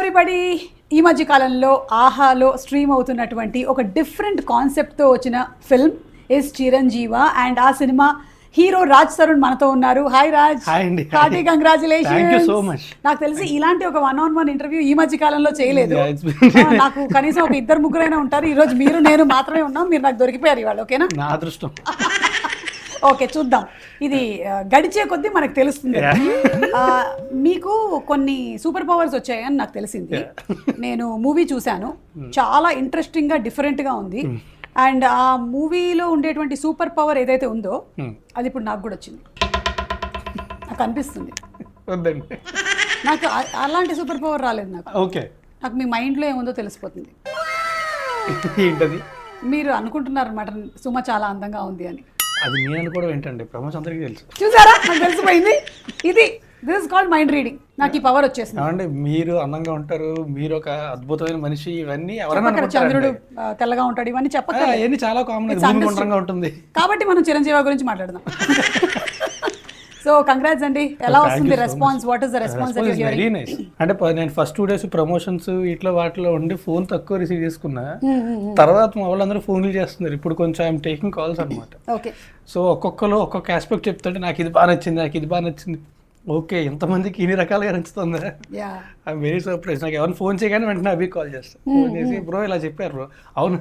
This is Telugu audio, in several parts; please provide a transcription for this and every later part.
ఎవ్రీబడి, ఈ మధ్య కాలంలో ఆహాలో స్ట్రీమ్ అవుతున్నటువంటి ఒక డిఫరెంట్ కాన్సెప్ట్తో వచ్చిన ఫిల్మ్ ఇస్ చిరంజీవ. అండ్ ఆ సినిమా హీరో రాజ్ తరుణ్ మనతో ఉన్నారు. హాయ్ రాజ్. Hearty congratulations. నాకు తెలిసి ఇలాంటి ఒక 1-on-1 ఇంటర్వ్యూ ఈ మధ్య కాలంలో చేయలేదు. నాకు కనీసం ఒక 2-3 ఉంటారు. ఈ రోజు మీరు నేను మాత్రమే ఉన్నాం. మీరు నాకు దొరికిపోయారు ఇవాళ. ఓకేనా? నా అదృష్టం. ఓకే, చూద్దాం. ఇది గడిచే కొద్దీ మనకు తెలుస్తుంది. మీకు కొన్ని సూపర్ పవర్స్ వచ్చాయని నాకు తెలిసింది. నేను మూవీ చూశాను, చాలా ఇంట్రెస్టింగ్గా డిఫరెంట్గా ఉంది. అండ్ ఆ మూవీలో ఉండేటువంటి సూపర్ పవర్ ఏదైతే ఉందో అది ఇప్పుడు నాకు కూడా వచ్చింది. నాకు అనిపిస్తుంది నాకు అలాంటి సూపర్ పవర్ రాలేదు నాకు. ఓకే, నాకు మీ మైండ్లో ఏముందో తెలిసిపోతుంది. ఏంటది? మీరు అనుకుంటున్నారు అన్నమాట సుమ చాలా అందంగా ఉంది అని. అది నేను అనుకోవడం ఏంటండి, ప్రపంచం అందరికీ తెలుసు. చూసారా, నాకు తెలిసిపోయింది. This is called mind reading. నాకు ఈ పవర్ వచ్చేసింది. అంటే మీరు అందంగా ఉంటారు, మీరు ఒక అద్భుతమైన మనిషి, ఇవన్నీ ఎవరైనా చంద్రుడు తెల్లగా ఉంటాడు, ఇవన్నీ చెప్పక ఇవన్నీ చాలా కామన్ ఉంటుంది. కాబట్టి మనం చిరంజీవి గురించి మాట్లాడదాం. సో కంగ్రాట్స్ అండి. ఎలా వస్తుంది response? What is the response? Very nice. అంటే నేను ఫస్ట్ 2 days ప్రమోషన్స్ ఇట్లా వాటిలో ఉండి ఫోన్ తక్కువ రిసీవ్ చేసుకున్నా. తర్వాత మా వాళ్ళందరూ ఫోన్లు చేస్తున్నారు. ఇప్పుడు కొంచెం ఐఎమ్ టేకింగ్ కాల్స్ అనమాట. ఓకే. సో ఒక్కొక్కరు ఒక్కొక్క ఆస్పెక్ట్ చెప్తుంటే నాకు ఇది బాగా నచ్చింది, నాకు ఇది బాగా నచ్చింది. ఓకే, ఎంతమందికి ఇన్ని రకాలుగా నచ్చుతుందా? I'm very surprise. నాకు ఎవరిని ఫోన్ చేయగానే వెంటనే అభి కాల్ చేస్తాను. ఫోన్ చేసి బ్రో ఇలా చెప్పారు బ్రో. అవును.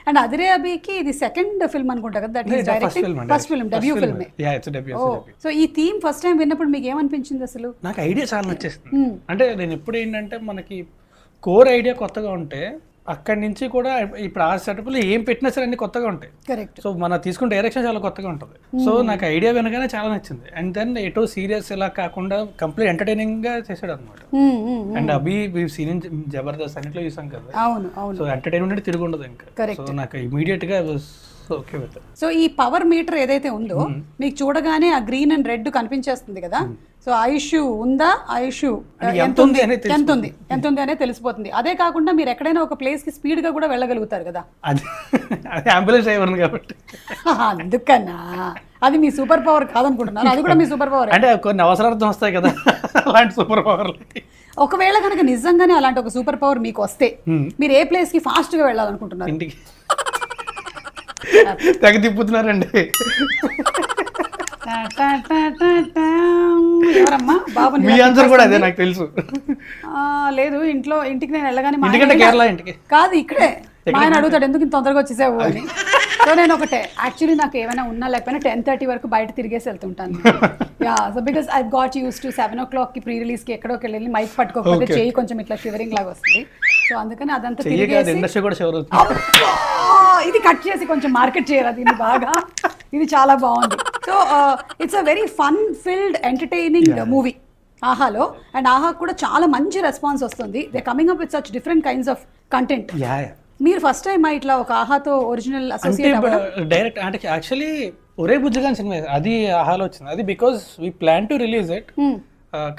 అండ్ అదిరే అభికి ఇది సెకండ్ ఫిల్మ్ అనుకుంటా కదా? First film, debut film. So ఈ థీమ్ ఫస్ట్ టైం విన్నప్పుడు మీకు ఏమనిపించింది అసలు? నాకు ఐడియా చాలా నచ్చేస్తుంది. అంటే నేను ఎప్పుడు ఏంటంటే మనకి కోర్ ఐడియా కొత్తగా ఉంటే అక్కడి నుంచి కూడా ఇప్పుడు ఆ సెటప్లో ఏం పెట్టినా సరే అన్ని కొత్తగా ఉంటాయి. కరెక్ట్. సో మనం తీసుకున్న డైరెక్షన్ చాలా కొత్తగా ఉంటుంది. సో నాకు ఐడియా వినగానే చాలా నచ్చింది. అండ్ దెన్ ఎటో సీరియస్ ఇలా కాకుండా కంప్లీట్ ఎంటర్టైనింగ్ గా చేసాడు అనమాట. అండ్ అభి సీన్ జబర్దస్త్ అన్నిట్లో చూసాం కదా. అవును అవును. సో ఎంటర్టైన్మెంట్ తిరిగి ఉండదు ఇంకా. సో నాకు ఇమీడియట్ గా ఓకే విత్. సో ఈ పవర్ మీటర్ ఏదైతే ఉందో మీకు చూడగానే ఆ గ్రీన్ అండ్ రెడ్ కనిపించేస్తుంది కదా. సో ఆయుష్ ఉందా, ఆయుష్ ఎంత ఉంది అనేది తెలిసిపోతుంది. అదే కాకుండా మీరు ఎక్కడైనా ఒక ప్లేస్ కి స్పీడ్ గా కూడా వెళ్ళగలుగుతారు కదా. అది అంబులెన్స్ డ్రైవర్ కాబట్టి అందుకన్నా అది మీ సూపర్ పవర్ కాదనుకుంటున్నారు. అది కూడా మీ సూపర్ పవర్. అంటే కొన్ని అవసరార్థం వస్తాయి కదా అలాంటి సూపర్ పవర్. ఒకవేళ కనుక నిజంగానే అలాంటి ఒక సూపర్ పవర్ మీకు వస్తే మీరు ఏ ప్లేస్ కి ఫాస్ట్ గా వెళ్ళాలనుకుంటున్నారు? ఇంటికి. తెగ తిప్పుతున్నారండి. ఎవరమ్మా బాబు? మీ ఆన్సర్ కూడా అదే నాకు తెలుసు. లేదు, ఇంటికి నేను వెళ్ళగానే కేరళ ఇంటికి కాదు, ఇక్కడే మా ఆయన అడుగుతాడు ఎందుకు ఇంత తొందరగా వచ్చేసావు అని. సో నేను ఒకటే, యాక్చువల్లీ నాకు ఏమైనా ఉన్నా లేకపోయినా 10:30 వరకు బయట తిరిగేసి వెళ్తుంటాను. So because I got used to 7 o'clock కి ప్రీ రిలీజ్ కి ఎక్కడోకి వెళ్ళి మైక్ పట్టుకోకపోతే చేయి కొంచెం ఇట్లా షివరింగ్ లాగా వస్తుంది. సో అందుకని అదంతా ఇది కట్ చేసి కొంచెం మార్కెట్ చేయాలి దీన్ని బాగా. ఇది చాలా బాగుంది. So it's a very fun field entertaining movie ఆహాలో. అండ్ ఆహా కూడా చాలా మంచి రెస్పాన్స్ వస్తుంది. They coming up with such different kinds of content. మీరు ఫస్ట్ టైం ఇట్లా ఒక ఆహాతో ఒరిజినల్ అసోసియేట్ అవ్వడం? డైరెక్ట్ అంటే యాక్చువల్లీ ఒరే బుజ్జగాని సినిమా అది ఆహాలో వచ్చింది. అది because we plan to release it.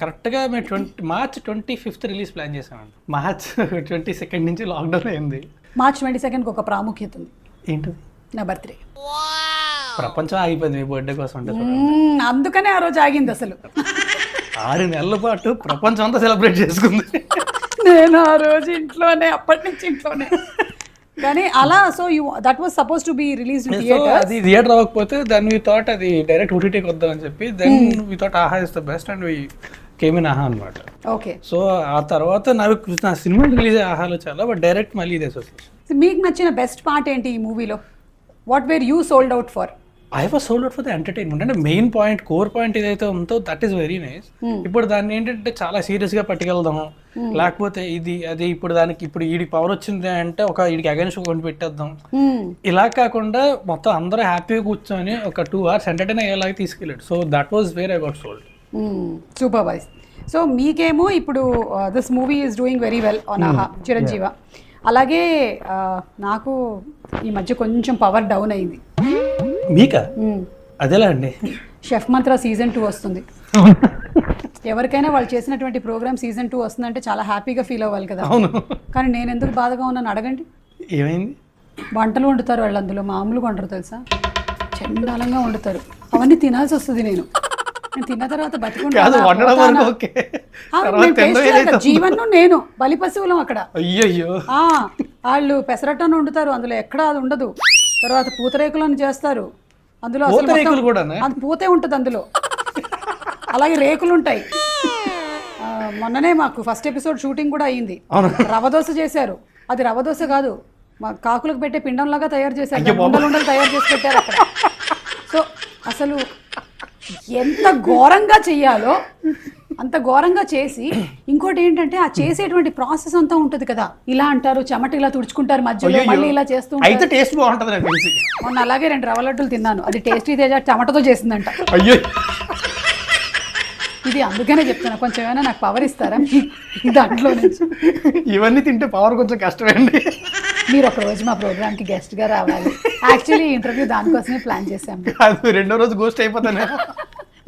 కరెక్ట్గా మేము March 25th రిలీజ్ ప్లాన్ చేసామండి. March 22nd నుంచి లాక్డౌన్ అయింది. March 22nd ఒక ప్రాముఖ్యత ఉంది. ఏంటది? నా బర్త్డే. ప్రపంచం ఆగిపోయింది మీ బర్త్డే కోసం. అందుకనే ఆ రోజు ఆగింది అసలు. 6 నెలల పాటు ప్రపంచం అంతా సెలబ్రేట్ చేసుకుంది. నేను ఆ రోజు ఇంట్లోనే, అప్పటి నుంచి ఇంట్లోనే. కానీ అలా so that was suppose to be released in theater. అది థియేటర్ అవ్వకపోతే దెన్ వి థాట్ అది డైరెక్ట్ ఓటీటీకి వద్దామని చెప్పి then we thought Aha is the best and we came in Aha అన్నమాట. ఓకే. సో ఆ తర్వాత నా సినిమా రిలీజ్ ఆహాలో చాలా, బట్ డైరెక్ట్ మళ్ళీ ఇది అసోసియేషన్. మీకు నచ్చిన బెస్ట్ పార్ట్ ఏంటి ఈ మూవీలో? What where you sold out for? I was sold out for the entertainment. అంటే మెయిన్ పాయింట్, కోర్ పాయింట్ ఏదైతే ఉందో దట్ ఈస్ వెరీ నైస్. ఇప్పుడు దాన్ని ఏంటంటే చాలా సీరియస్గా పట్టుకెళ్దాము, లేకపోతే అది ఇప్పుడు దానికి ఇప్పుడు వీడికి పవర్ వచ్చింది అంటే వీడికి అగైన్స్ కొని పెట్టేద్దాం, ఇలా కాకుండా మొత్తం అందరూ హ్యాపీగా కూర్చొని ఒక 2 hours ఎంటర్టైన్ అయ్యేలాగా తీసుకెళ్ళాడు. So that was where I got sold. Super wise. So మీకేమో ఇప్పుడు this movie is doing very well on Aha Chiranjeeva. అలాగే నాకు ఈ మధ్య కొంచెం పవర్ డౌన్ అయింది. మీకా? అదేలా అండి. షెఫ్ మంత్ర సీజన్ 2 వస్తుంది. ఎవరికైనా వాళ్ళు చేసినటువంటి ప్రోగ్రామ్ సీజన్ 2 వస్తుందంటే చాలా హ్యాపీగా ఫీల్ అవ్వాలి కదా. కానీ నేను ఎందుకు బాధగా ఉన్నాను అడగండి. ఏమైంది? వంటలు వండుతారు వాళ్ళు, అందులో మామూలుగా వండరు తెలుసా, చండాలంగా వండుతారు. అవన్నీ తినాల్సి వస్తుంది. నేను తిన్న తర్వాత బతికుంటాను. తర్వాత తినడం ఏదైతే జీవన్ నేను బలి పశువులం అక్కడ. అయ్యయ్యో ఆ, వాళ్ళు పెసరట్టను వండుతారు, అందులో ఎక్కడ అది ఉండదు. తర్వాత పూతరేకులను చేస్తారు, అందులో అసలు పూతరేకులు కూడా అది పూతే ఉంటుంది అందులో. అలాగే రేకులు ఉంటాయి. మొన్ననే మాకు ఫస్ట్ ఎపిసోడ్ షూటింగ్ కూడా అయ్యింది. రవ దోశ చేశారు, అది రవ దోశ కాదు, మా కాకులకు పెట్టే పిండంలాగా తయారు చేశారు, ఉండలు తయారు చేసి పెట్టారు అక్కడ. సో అసలు ఎంత ఘోరంగా చెయ్యాలో అంత ఘోరంగా చేసి, ఇంకోటి ఏంటంటే ఆ చేసేటువంటి ప్రాసెస్ అంతా ఉంటుంది కదా, ఇలా అంటారు, చెమట ఇలా తుడుచుకుంటారు మధ్యలో, మళ్ళీ ఇలా చేస్తూ అయితే టేస్ట్ బాగుంటుంది నాకు తెలిసి. మొన్న అలాగే 2 రవ్వ లడ్డూలు తిన్నాను, అది టేస్టీ తేజ చెమటతో చేసిందంట. అయ్యో ఇది అందుకనే చెప్తున్నా, కొంచెం ఏమైనా నాకు పవర్ ఇస్తారా దాంట్లో నుంచి. ఇవన్నీ తింటే పవర్ కొంచెం కష్టమే అండి. మీరు ఒక రోజు మా ప్రోగ్రామ్ కి గెస్ట్ గా రావాలి. యాక్చువల్లీ ఇంటర్వ్యూ దానికోసమే ప్లాన్ చేశాము. అది రెండో రోజు గోస్ట్ అయిపోతానే.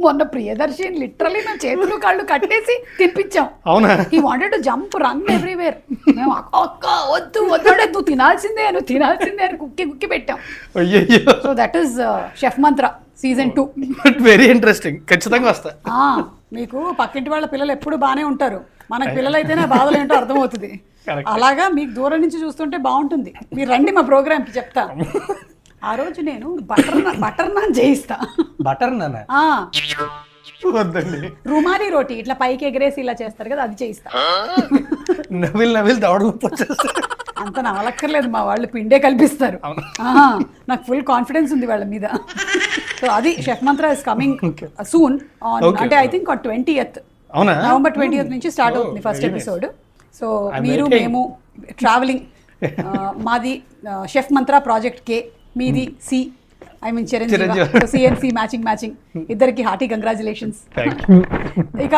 మొన్న ప్రియదర్శిని లిటరలీ నా చేతులు కాళ్ళు కట్టేసి తినిపించాం. అవునా? He wanted to jump run everywhere. మేము అక్క వద్దు వద్దు నువ్వు తినాల్సిందే అని కుక్కి పెట్టాం. అయ్యయ్యో. So that is chef Mantra season 2. Very interesting, ఖచ్చితంగా వస్తా. మీకు పక్కింటి వాళ్ళ పిల్లలు ఎప్పుడు బాగానే ఉంటారు, మనకి పిల్లలు అయితేనే బాధలు ఏంటో అర్థమవుతుంది. అలాగా మీకు దూరం నుంచి చూస్తుంటే బాగుంటుంది. మీరు రండి మా ప్రోగ్రామ్కి, చెప్తా. ఆ రోజు నేను బటర్ నాన్ చేయిస్తా. బటర్ నాన్ వద్దండి, రుమాలి రోటీ ఇట్లా పైకి ఎగరేసి ఇలా చేస్తారు కదా, అది చేయిస్తా. నవిల్ దవడలు వచ్చేస్తా. అంత నవలక్కర్లేదు, మా వాళ్ళు పిండే కల్పిస్తారు. నాకు ఫుల్ కాన్ఫిడెన్స్ ఉంది వాళ్ళ మీద. సో అది chef Mantra is coming soon on, అంటే I think on 20th November 20th నుంచి స్టార్ట్ అవుతుంది ఫస్ట్ ఎపిసోడ్. సో మీరు మేము ట్రావెలింగ్, మాది షెఫ్ మంత్ర ప్రాజెక్ట్ K, మీది C, I mean Chiranjeevi. CNC matching ఇద్దరికి హార్టీ కంగ్రాచులేషన్స్. ఇక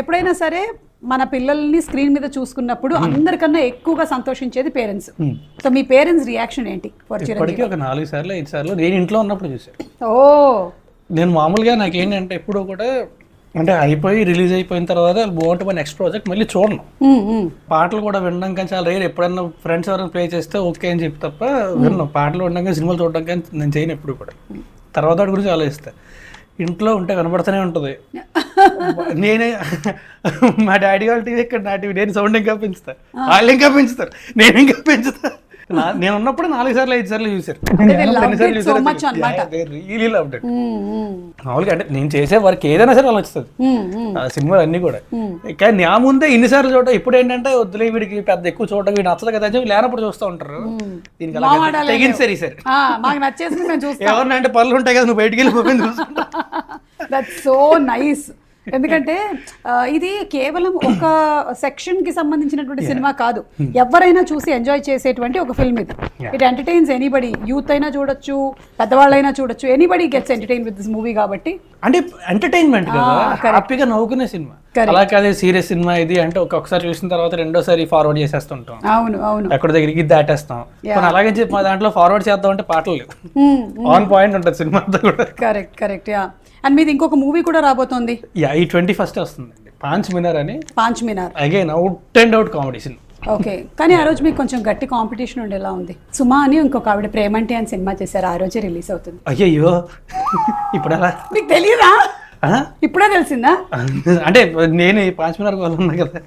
ఎప్పుడైనా సరే మన పిల్లల్ని స్క్రీన్ మీద చూసుకున్నప్పుడు అందరికన్నా ఎక్కువగా సంతోషించేది పేరెంట్స్. సో మీ పేరెంట్స్ రియాక్షన్ ఏంటి? ఇప్పటికీ ఒక 4 సార్లు 5 సార్లు నేను ఇంట్లో ఉన్నప్పుడు చూసాను. ఓ, నేను మామూలుగా నాకేంటంటే ఎప్పుడూ కూడా అంటే అయిపోయి రిలీజ్ అయిపోయిన తర్వాత బాగుంటుంది నెక్స్ట్ ప్రాజెక్ట్ మళ్ళీ చూడను. పాటలు కూడా వినడం కానీ చాలా రేర్. ఎప్పుడైనా ఫ్రెండ్స్ ఎవరైనా ప్లే చేస్తే ఓకే అని చెప్పి తప్ప విన్నాను. పాటలు వినడం కానీ సినిమాలు చూడడం కానీ నేను చేయను ఎప్పుడు కూడా. తర్వాత వాటి గురించి ఆలోచిస్తాను. ఇంట్లో ఉంటే కనబడుతూనే ఉంటుంది. నేనే మా డాడీ వాళ్ళ టీవీ ఇక్కడ నా టీవీ, నేను సౌండ్ ఇంకా పెంచుతాను, వాళ్ళు ఇంకా పెంచుతారు, నేను ఇంకా పెంచుతా. నేను ఉన్నప్పుడు 4 సార్లు 5 సార్లు చూసారు. మామూలుగా అంటే నేను చేసే వర్క్ ఏదైనా సరే అలా వస్తుంది, సినిమాలు అన్ని కూడా. కానీ నా ముందే ఇన్నిసార్లు చూడటం, ఇప్పుడు ఏంటంటే వద్దులే వీడికి పెద్ద ఎక్కువ చూడటం, వీడు నచ్చదు కదా అని చెప్పి లేనప్పుడు చూస్తూ ఉంటారు. దీనికి అలా తెగించారు ఈసారి. ఎవరిని అంటే పనులు ఉంటాయి కదా, నువ్వు బయటికి వెళ్ళిపోయింది. That's so nice. ఎందుకంటే ఇది కేవలం ఒక సెక్షన్ కి సంబంధించినటువంటి సినిమా కాదు, ఎవరైనా చూసి ఎంజాయ్ చేసేటువంటి ఒక ఫిల్మ్ ఇది. ఇట్ ఎంటర్టైన్స్ ఎనీబడి, యూత్ అయినా చూడొచ్చు, పెద్దవాళ్ళైనా చూడొచ్చు, anybody gets entertain with this movie. కాబట్టి అంటే ఎంటర్టైన్మెంట్ కదా, హ్యాపీగా నవ్వుకునే సినిమా. అలా కాదే సీరియస్ సినిమా ఇది అంటే ఒకసారి చూసిన తర్వాత రెండోసారి ఫార్వర్డ్ చేసేస్తుంటాం. అవును అవును, ఎక్కడ దగ్గరికి దాటేస్తాం. అలాగే చెప్పి మా దాంట్లో ఫార్వర్డ్ చేద్దాం అంటే పాటలు లేవు, ఆన్ పాయింట్ ఉంటుంది సినిమా అంతా కూడా. Correct correct. యా, అండ్ మీది ఇంకొక మూవీ కూడా రాబోతోంది. యా, ఈ 21st వస్తుందండి, పాంచ్ మినార్ అని. Paanch Minar again out and out comedy cinema. Okay, కానీ ఆ రోజు మీకు కొంచెం గట్టి కాంపిటీషన్ ఉండేలా ఉంది. సుమా అని ఇంకొక ఆవిడ ప్రేమంటే అని సినిమా చేశారు, ఆ రోజే రిలీజ్ అవుతుంది. అయ్యయ్యో, ఇప్పుడు అలా మీకు తెలియదా? ఇప్పుడే తెలిసిందా? అంటే నేను పాంచ్ మినార్ ఉన్నా కదా.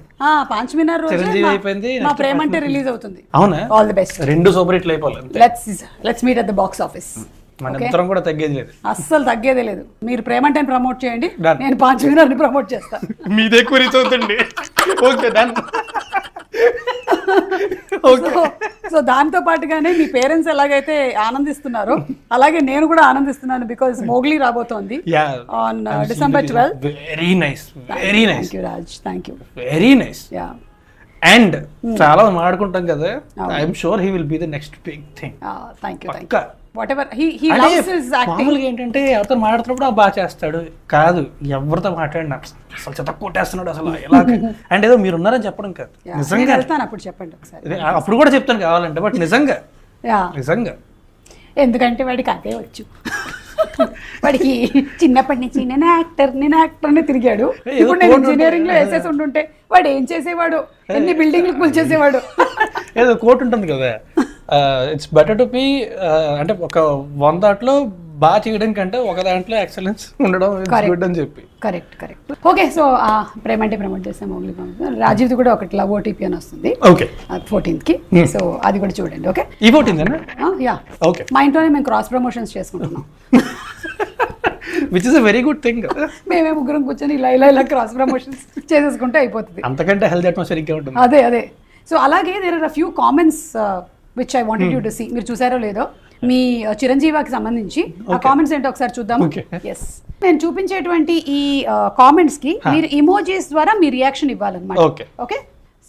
పాంచ్ మినార్ రోజు అయిపోయింది, మా ప్రేమంటే రిలీజ్ అవుతుంది. అవునా? All the best. 2 సూపర్ హిట్లు అయిపోవాలి. Let's meet at the box office. మన ఇద్దరం కూడా తగ్గేది లేదు, అస్సలు తగ్గేదే లేదు. మీరు ప్రేమంటే ప్రమోట్ చేయండి, నేను పాంచ్ మినార్ ని ప్రమోట్ చేస్తాను. మీదే కూరి చదువుతుంది. Okay done. సో దాంతో పాటుగానే మీ పేరెంట్స్ ఎలాగైతే ఆనందిస్తున్నారో అలాగే నేను కూడా ఆనందిస్తున్నాను, బికాజ్ మోగ్లీ రాబోతోంది on December 12th. Very nice, very nice. Thank you Raj, thank you. Very nice. Yeah, and చాలా మాట్లాడుకుంటాం కదా, I'm sure he will be the next big thing. Thank you. పక్కా. Whatever he loves his acting. మామూలుగా ఏంటంటే ఎవరితో మాట్లాడుతున్నప్పుడు బాగా చేస్తాడు కాదు, ఎవరితో మాట్లాడినా అసలు చెత్త కొట్టేస్తున్నాడు అసలు ఎలా అంటే ఏదో మీరు ఉన్నారని చెప్పడం కాదు, నిజంగా వెళ్తాను అప్పుడు చెప్పండి ఒకసారి. అప్పుడు కూడా చెప్తాను కావాలంటే, బట్ నిజంగా నిజంగా ఎందుకంటే వాడికి అదే వచ్చు. వాడికి చిన్నప్పటి నుంచి నేను యాక్టర్ని తిరిగాడు. ఇప్పుడు నేను ఇంజనీరింగ్ లో వేసేసి ఉంటుంటే వాడు ఏం చేసేవాడు, ఎన్ని బిల్డింగ్లు కూల్చేసేవాడు. ఏదో కోట్ ఉంటుంది కదా, ఇట్స్ బెటర్ టు బి అంటే ఒక 100 దాంట్లో బాగా చేయడం కంటే ఒక దాంట్లో ఎక్సలెన్స్ ఉండడం గుడ్ అని చెప్పి. Correct okay. సో ప్రేమ అంటే ప్రమోట్ చేస్తాం మౌగ్లీ రాజీవ్ది కూడా ఒకటి లవ్ ఓటీపీ అని వస్తుంది ఓకే 14th కి. సో అది కూడా చూడండి. ఓకే ఈ 14th యా ఓకే. మా ఇంట్లోనే మేము క్రాస్ ప్రమోషన్స్ చేసుకుంటున్నాం. Which is a very good thing. మేమే ముగ్గురం కూర్చొని ఇలా క్రాస్ ప్రమోషన్స్ చేసేసుకుంటే అయిపోతుంది. అంతకంటే హెల్త్ అట్మాస్ఫియర్ గా ఉంటుంది. అదే. సో అలాగే there are a few comments which I wanted you to see. మీరు చూసారో లేదో మీ చిరంజీవికి సంబంధించి ఆ కామెంట్స్ ఏంటో ఒకసారి చూద్దాము. ఎస్, నేను చూపించేటువంటి ఈ కామెంట్స్ కి మీరు ఇమోజీస్ ద్వారా మీ రియాక్షన్ ఇవ్వాలన్నమాట. ఓకే.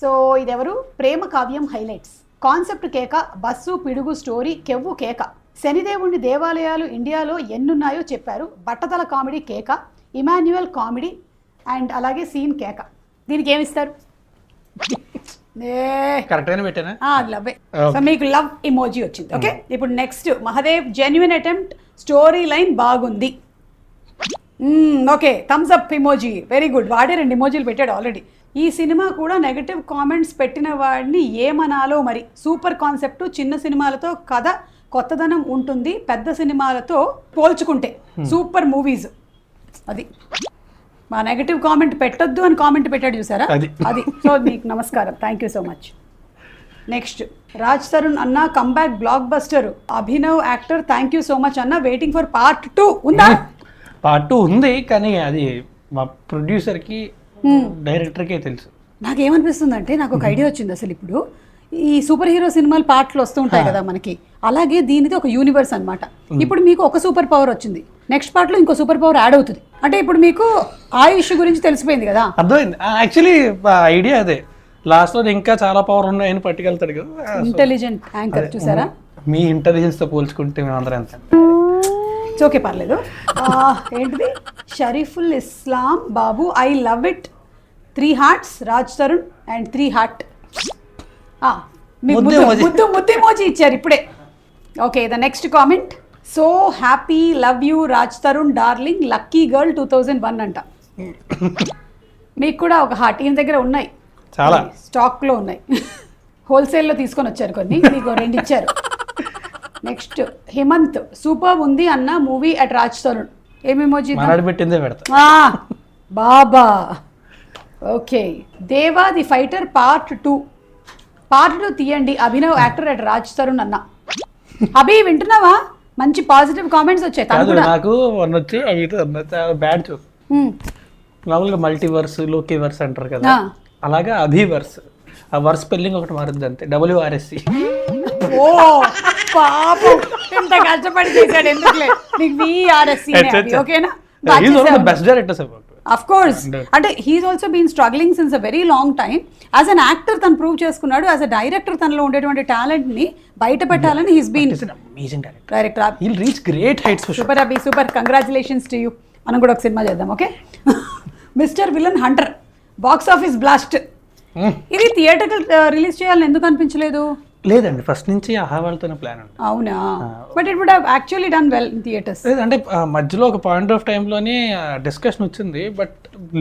సో ఇది ఎవరు? ప్రేమ కావ్యం హైలైట్స్. కాన్సెప్ట్ కేక, బస్సు పిడుగు స్టోరీ కెవ్వు కేక, శనిదేవుని దేవాలయాలు ఇండియాలో ఎన్నున్నాయో చెప్పారు, బట్టతల కామెడీ కేక, ఇమాన్యుయల్ కామెడీ అండ్ అలాగే సీన్ కేక. దీనికి ఏమిస్తారు? సో మీకు లవ్ ఇమోజీ వచ్చింది. ఓకే, ఇప్పుడు next Mahadev genuine attempt, story line బాగుంది. Okay, thumbs up emoji, very good. వాడే 2 ఇమోజీలు పెట్టాడు ఆల్రెడీ. ఈ సినిమా కూడా నెగటివ్ కామెంట్స్ పెట్టిన వాడిని ఏమనాలో మరి. సూపర్ కాన్సెప్ట్, చిన్న సినిమాలతో కథ కొత్తదనం ఉంటుంది, పెద్ద సినిమాలతో పోల్చుకుంటే సూపర్ మూవీస్. అది మా నెగటివ్ కామెంట్ పెట్టొద్దు అని కామెంట్ పెట్టాడు చూసారా, అది. సో మీకు నమస్కారం, thank you so much. Next Raj Tarun అన్న comeback blockbuster, Abhinav actor, thank you so much అన్న. వెయిటింగ్ ఫర్ పార్ట్ 2 ఉందా? పార్ట్ 2 ఉంది, కానీ అది మా ప్రొడ్యూసర్కి డైరెక్టర్కే తెలుసు. నాకేమనిపిస్తుంది అంటే, నాకు ఒక ఐడియా వచ్చింది. అసలు ఇప్పుడు ఈ సూపర్ హీరో సినిమాలు పార్ట్లు వస్తూ ఉంటాయి కదా మనకి, అలాగే దీనిది ఒక యూనివర్స్ అన్నమాట. ఇప్పుడు మీకు ఒక సూపర్ పవర్ వచ్చింది, నెక్స్ట్ పార్ట్ లో ఇంకో సూపర్ పవర్ యాడ్ అవుతుంది. అంటే ఇప్పుడు మీకు ఆయుష్ గురించి తెలిసిపోయింది కదా. అర్థమైంది. యాక్చువల్లీ ఐడియా అదే, లాస్ట్ లో ఇంకా చాలా పవర్ ఉన్నాయని పట్టుకెళ్తాడు కదా. ఇంటెలిజెంట్ యాంకర్ చూసారా? మీ ఇంటెలిజెన్స్ తో పోల్చుకుంటే మేము అందరం ఎంత. ఓకే, పర్లేదు. ఏంటిది? షరీఫుల్ ఇస్లాం బాబు, I love it, 3 hearts Raj Tarun and 3 heart. ముద్దు ఇమోజీ ఇచ్చారు ఇప్పుడే. Okay, the next comment, so happy, love you Raj Tarun darling, lucky girl 2001 అంట. మీకు కూడా ఒక హార్ట్ ఈయన దగ్గర ఉన్నాయి, చాలా స్టాక్ లో ఉన్నాయి. హోల్సేల్లో తీసుకొని వచ్చారు కొన్ని, మీకు 2 ఇచ్చారు. నెక్స్ట్ హేమంత్, సూపర్ ఉంది అన్న మూవీ అట్ రాజ్ తరుణ్. ఏమి ఎమోజీ పెట్టిందే పెడతా బాబా. ఓకే, దేవా ది ఫైటర్ పార్ట్ 2 తీయండి, అభినవ్ యాక్టర్ అట్ రాజ్ తరుణ్ అన్న. అభి వింటున్నావా? మంచి పాజిటివ్ కామెంట్స్ వచ్చాయి. నాకు వచ్చి బ్యాడ్ జోక్. మామూలుగా మల్టీవర్స్ లోకీవర్స్ అంటారు కదా, అలాగా అభివర్స్. ఆ వర్స్ స్పెల్లింగ్ ఒకటి మారుద్ది అంతే, WRSC. ఓ పాపం, ఎంత కష్టపడి చేశాడు. ఎందుకులే నీకు VRSC. ఓకేనా? Best directors of course. అంటే he's also been struggling since a very long time. As an actor తను ప్రూవ్ చేసుకున్నాడు, యాజ్ అ డైరెక్టర్ తనలో ఉండేటువంటి టాలెంట్ ని బయట పెట్టాలని he's been director. He'll reach great heights for sure. Super Abhi, super. Congratulations to you. మనం కూడా ఒక సినిమా చేద్దాం. Okay, mister villain hunter box office blast. ఇది థియేటర్ రిలీజ్ చేయాలని ఎందుకు అనిపించలేదు? లేదండి, ఫస్ట్ నుంచి ఆహావాళ్ళతోనే ప్లాన్ ఉంది. అవునా? But it would have actually done well in theaters. అంటే మధ్యలో ఒక పాయింట్ ఆఫ్ టైం లోనే డిస్కషన్ వచ్చింది, బట్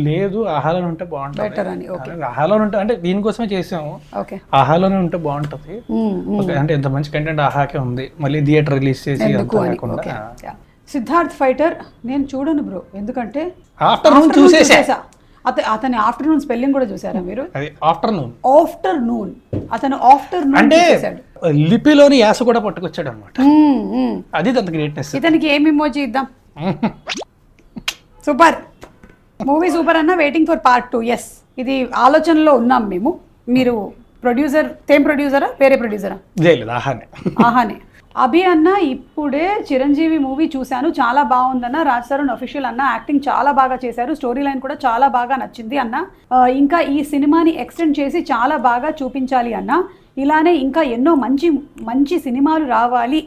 లేదు ఆహాలోనే ఉంటే బాగుంటుంది బెటర్ అని. ఓకే, ఆహాలోనే ఉంటే, అంటే దీనికోసమే చేసాము. ఓకే, ఆహాలోనే ఉంటే బాగుంటుంది. అంటే ఎంత మంచి కంటెంట్ ఆహాకే ఉంది, మళ్ళీ థియేటర్ రిలీజ్ చేసి సిద్ధార్థ్ ఫైటర్ నేను చూడను బ్రో, ఎందుకంటే ఆఫ్టర్నూన్ చూసేసా. అతని ఆఫ్టర్నూన్ స్పెల్లింగ్ కూడా చూసారా మీరు? ఆఫ్టర్నూన్ అతను ఆఫ్టర్నూన్ అంటే లిపిలోని యాస కూడా పట్టుకొచ్చాడు అనమాట. అది అంత గ్రేట్నెస్. ఇతనికి ఏమి ఇమోజీ ఇద్దాం? సూపర్ మూవీ, సూపర్ అన్న. Waiting for part 2. ఎస్, ఇది ఆలోచనలో ఉన్నాం మేము. మీరు ప్రొడ్యూసర్, సేమ్ ప్రొడ్యూసరా వేరే ప్రొడ్యూసరా? ఆహానే. అభి అన్న ఇప్పుడే చిరంజీవి మూవీ చూశాను, చాలా బాగుందన్న. రాజ్ తరుణ్ అఫీషియల్ అన్న యాక్టింగ్ చాలా బాగా చేశారు, స్టోరీ లైన్ కూడా చాలా బాగా నచ్చింది అన్న. ఇంకా ఈ సినిమాని ఎక్స్టెండ్ చేసి చాలా బాగా చూపించాలి అన్న. ఇలానే ఇంకా ఎన్నో మంచి మంచి సినిమాలు రావాలి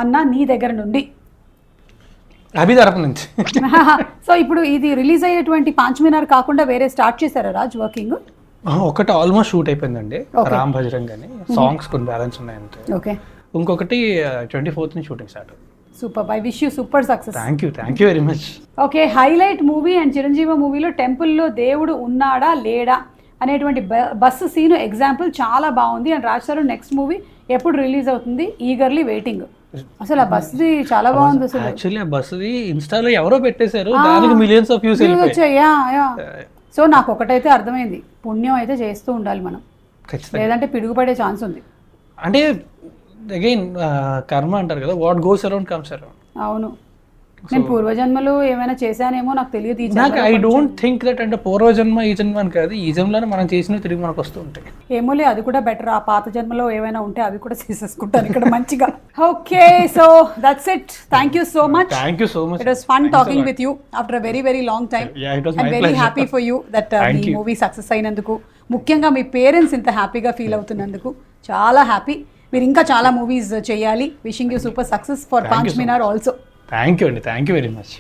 అన్న నీ దగ్గర నుండి. అభి తరపు నుంచి. సో ఇప్పుడు ఇది రిలీజ్ అయ్యేటువంటి 5 మీనార్ కాకుండా వేరే స్టార్ట్ చేశారా రాజ్ వర్కింగ్? ఒకటి ఆల్మోస్ట్ షూట్ అయిపోయిందండి, రామ్ భజరంగ్ అని. సాంగ్స్ కొన్ని బ్యాలెన్స్ ఉన్నాయంటే. ఓకే, ఇంకొకటి 24th ని shooting start. Super, I wish you super success. Thank you very much. Okay, highlight movie and Chiranjeevi మూవీలో టెంపుల్లో దేవుడు ఉన్నాడా లేడా? అనేటువంటి బస్సు సీను ఎగ్జాంపుల్ చాలా బాగుంది. And Raj Tarun next movie ఎప్పుడు రిలీజ్ అవుతుంది, ఈగర్లీ వెయిటింగ్. అసలు ఆ బస్సుది చాలా బాగుంది అసలు. యాక్చువల్లీ ఆ బస్సుది ఇన్స్టాలో ఎవరో పెట్టేశారు, దానికి మిలియన్స్ ఆఫ్ వ్యూస్ వచ్చాయి. సో నాకు ఒకటైతే అర్థమైంది, పుణ్యం అయితే చేస్తూ ఉండాలి మనం, లేదంటే పిడుగుపడే ఛాన్స్ ఉంది. అంటే అగైన్ కర్మ అంటారు కదా, what goes around comes around. అవును, నేను పూర్వజన్మలో ఏమైనా చేశానేమో నాకు తెలియదు. నాకు ఐ డోంట్ థింక్ దట్ అంటే పూర్వజన్మ ఈ జన్మ అని కాదు, ఈ జన్మలోనే మనం చేసినవి తిరిగి మనకు వస్తూ ఉంటాయి. ఏమోలే, అది కూడా బెటర్. ఆ పాత జన్మలో ఏమైనా ఉంటే అవి కూడా చేసేసుకుంటాను ఇక్కడ మంచిగా. Okay, so that's it. Thank you so much. Thank you so much. It was fun talking with you after a very very long time. I'm very happy for you that me movie success అయినందుకు, ముఖ్యంగా మీ పేరెంట్స్ ఇంత హ్యాపీగా ఫీల్ అవుతున్నందుకు చాలా హ్యాపీ. మీరు ఇంకా చాలా మూవీస్ చేయాలి. Wishing you super success for Paanch Minar also. Thank you అండి, థ్యాంక్ యూ వెరీ మచ్.